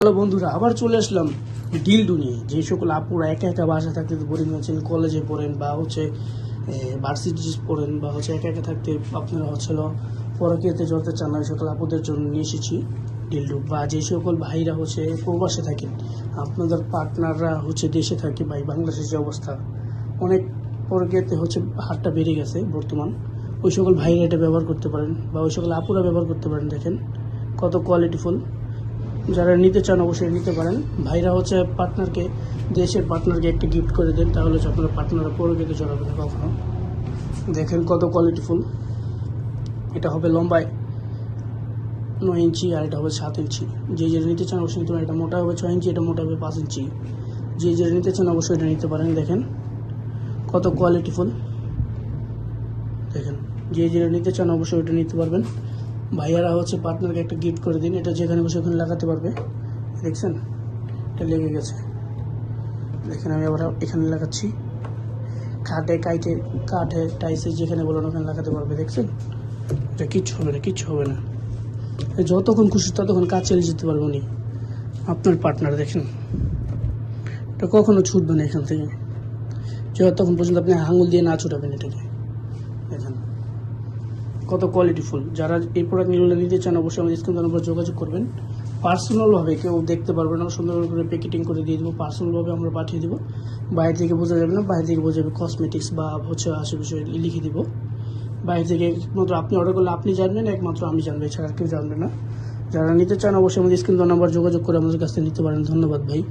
Hello বন্ধুরা, আবার চলে আসলাম ডিলডো নিয়ে। যে সকল আপুরা একা একা বাসা থাকতে বোরিং হচ্ছেন, কলেজে পড়েন বা ভার্সিটি পড়েন বা একা একা থাকতে আপনারা পরকীয়াতে যেতে চান না, ওই সকল আপুদের জন্য নিয়ে এসেছি ডিলডো। বা যে সকল ভাইরা প্রবাসে থাকেন, আপনাদের পার্টনাররা দেশে থাকে, বা বাংলাদেশের যে অবস্থা, অনেক পরকীয়াতে হারটা বেড়ে গেছে বর্তমান। ওই সকল ভাইরা এটা ব্যবহার করতে পারেন, বা ওই সকল আপুরা ব্যবহার করতে পারেন। দেখেন কত কোয়ালিটিফুল। যারা নিতে চান অবশ্যই নিতে পারেন। ভাইরা দেশের পার্টনারকে একটা গিফট করে দেন, তাহলে আপনার পার্টনাররা পরকীয়াতে জড়াবে না কখনো। দেখেন কত কোয়ালিটিফুল। এটা হবে লম্বায় 9 ইঞ্চি, আর এটা হবে 7 ইঞ্চি। যে নিতে চান অবশ্যই নিতে পারেন। এটা মোটা হবে 6 ইঞ্চি, এটা মোটা হবে 5 ইঞ্চি। যে নিতে চান অবশ্যই এটা নিতে পারেন। দেখেন কত কোয়ালিটিফুল। দেখেন যে নিতে চান অবশ্যই এটা নিতে পারবেন। ভাইয়ারা পার্টনারকে একটা গিফট করে দিন। এটা যেখানে বসে ওখানে লাগাতে পারবে। দেখছেন এটা লেগে গেছে। দেখেন আমি আবার এখানে লাগাচ্ছি। কাঠে টাইসে যেখানে বলেন ওখানে লাগাতে পারবে। দেখছেন এটা কিচ্ছু হবে না। যতক্ষণ খুশি ততক্ষণ কাজ চালিয়ে যেতে পারবে উনি, আপনার পার্টনার। দেখেন এটা কখনো ছুটবে না এখান থেকে, যতক্ষণ পর্যন্ত আপনি আঙুল দিয়ে না ছুটাবেন এটাকে। দেখেন কত কোয়ালিটিফুল। যারা এই প্রোডাক্ট নিতে চান অবশ্যই আমাদের স্ক্রিন নাম্বার যোগাযোগ করবেন। পার্সোনালভাবে কেউ দেখতে পারবে না, সুন্দর করে প্যাকেটিং করে দিয়ে দেবো। পার্সোনালভাবে আমরা পাঠিয়ে দেবো। বাইরে থেকে বোঝা যাবে না, বাইরে থেকে বোঝা যাবে কসমেটিক্স বা আশেপাশে লিখে দিব। বাইরে থেকে একমাত্র আপনি অর্ডার করলে আপনি জানবেন, একমাত্র আমি জানবো, এছাড়া কেউ জানবে না। যারা নিতে চান অবশ্যই আমাদের স্ক্রিন নাম্বার যোগাযোগ করে আমাদের কাছ থেকে নিতে পারেন। ধন্যবাদ ভাই।